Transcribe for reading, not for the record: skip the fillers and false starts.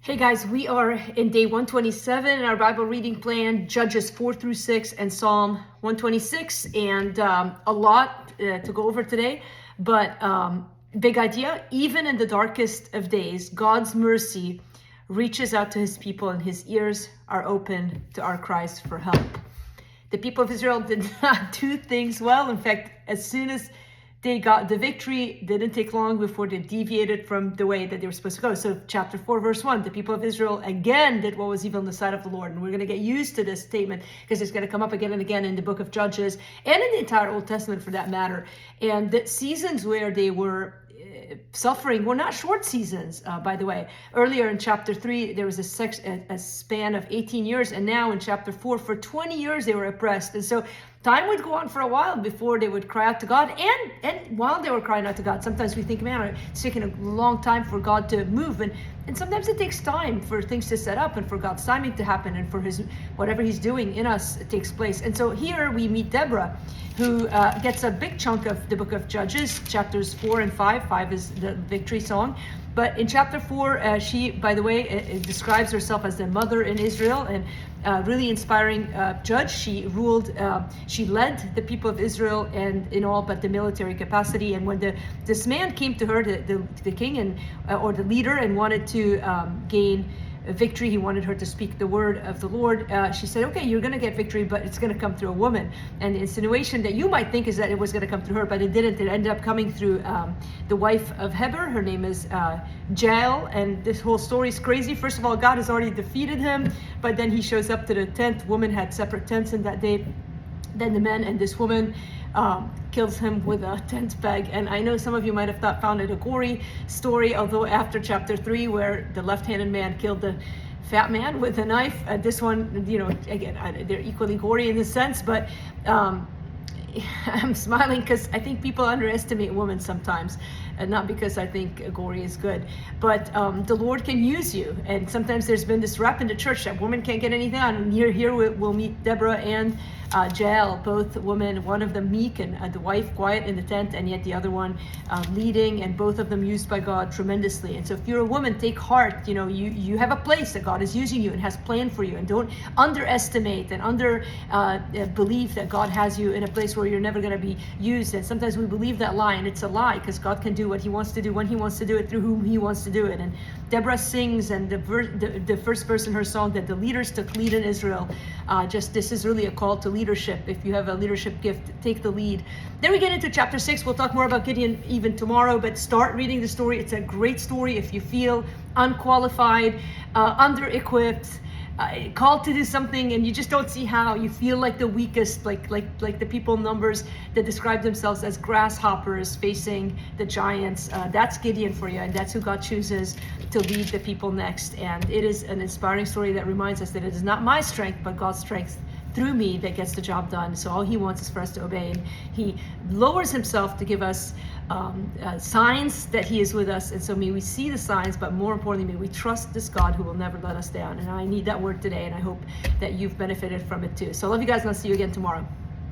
Hey guys, we are in day 127 in our Bible reading plan, Judges 4 through 6 and Psalm 126, and a lot to go over today, but big idea. Even in the darkest of days, God's mercy reaches out to his people and his ears are open to our cries for help. The people of Israel did not do things well. In fact, as soon as they got the victory, didn't take long before they deviated from the way that they were supposed to go. So chapter 4, verse 1, the people of Israel again did what was evil in the sight of the Lord. And we're going to get used to this statement because it's going to come up again and again in the book of Judges and in the entire Old Testament for that matter. And the seasons where they were suffering were not short seasons, by the way. Earlier in chapter 3, there was a span of 18 years. And now in chapter 4, for 20 years, they were oppressed. And so time would go on for a while before they would cry out to God. And while they were crying out to God, sometimes we think, man, it's taking a long time for God to move. And sometimes it takes time for things to set up and for God's timing to happen and for his whatever he's doing in us takes place. And so here we meet Deborah, who gets a big chunk of the book of Judges, chapters 4 and 5. 5 is the victory song. But in chapter 4, she, by the way, describes herself as the mother in Israel and really inspiring judge. She ruled, she led the people of Israel and in all but the military capacity. And when this man came to her, the king and or the leader, and wanted to gain victory, he wanted her to speak the word of the Lord. She said, okay, you're going to get victory, but it's going to come through a woman. And the insinuation that you might think is that it was going to come through her, but it didn't. It ended up coming through the wife of Heber. Her name is Jael. And this whole story is crazy. First of all, God has already defeated him, but then he shows up to the tent. Women had separate tents in that day than the men, and this woman kills him with a tent peg. And I know some of you might have found it a gory story, although after chapter 3, where the left-handed man killed the fat man with a knife, this one, you know, again, they're equally gory in this sense, but I'm smiling because I think people underestimate women sometimes, and not because I think gory is good, but the Lord can use you. And sometimes there's been this rap in the church that women can't get anything done. And here we'll meet Deborah and Jael, both women, one of them meek and the wife quiet in the tent, and yet the other one leading, and both of them used by God tremendously. And so if you're a woman, take heart. You know, you have a place that God is using you and has planned for you, and don't underestimate and believe that God has you in a place where you're never going to be used. And sometimes we believe that lie, and it's a lie, because God can do what he wants to do when he wants to do it, through whom he wants to do it. And Deborah sings, and the first verse in her song, that the leaders took lead in Israel. This is really a call to leadership. If you have a leadership gift, take the lead. Then we get into chapter 6. We'll talk more about Gideon even tomorrow, but start reading the story. It's a great story. If you feel unqualified, under-equipped, called to do something and you just don't see how, you feel like the weakest, like the people in Numbers that describe themselves as grasshoppers facing the giants, that's Gideon for you, and that's who God chooses to lead the people next. And it is an inspiring story that reminds us that it is not my strength but God's strength through me that gets the job done. So all he wants is for us to obey, and he lowers himself to give us signs that he is with us. And so may we see the signs, but more importantly, may we trust this God who will never let us down. And I need that word today, and I hope that you've benefited from it too. So I love you guys, and I'll see you again tomorrow.